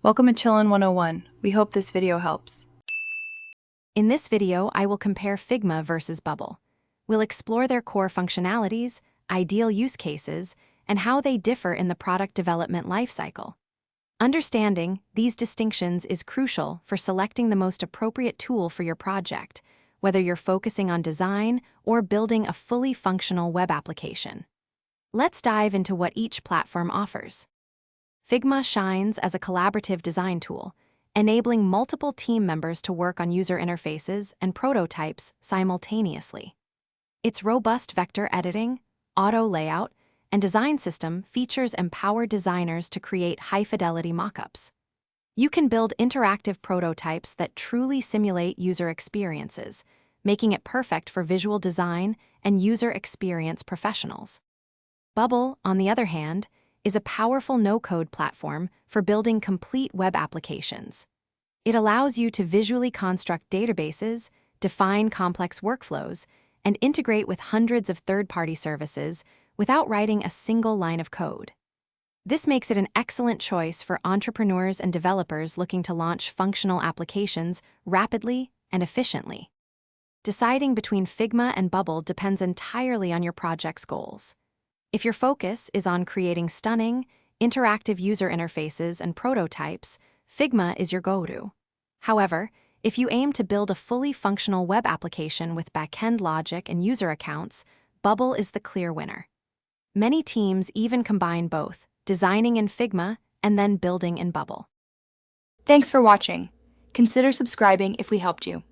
Welcome to Chillin' 101. We hope this video helps. In this video, I will compare Figma versus Bubble. We'll explore their core functionalities, ideal use cases, and how they differ in the product development lifecycle. Understanding these distinctions is crucial for selecting the most appropriate tool for your project, whether you're focusing on design or building a fully functional web application. Let's dive into what each platform offers. Figma shines as a collaborative design tool, enabling multiple team members to work on user interfaces and prototypes simultaneously. Its robust vector editing, auto layout, and design system features empower designers to create high-fidelity mockups. You can build interactive prototypes that truly simulate user experiences, making it perfect for visual design and user experience professionals. Bubble, on the other hand, is a powerful no-code platform for building complete web applications. It allows you to visually construct databases, define complex workflows, and integrate with hundreds of third-party services without writing a single line of code. This makes it an excellent choice for entrepreneurs and developers looking to launch functional applications rapidly and efficiently. Deciding between Figma and Bubble depends entirely on your project's goals. If your focus is on creating stunning, interactive user interfaces and prototypes, Figma is your go-to. However, if you aim to build a fully functional web application with back-end logic and user accounts, Bubble is the clear winner. Many teams even combine both, designing in Figma and then building in Bubble. Thanks for watching. Consider subscribing if we helped you.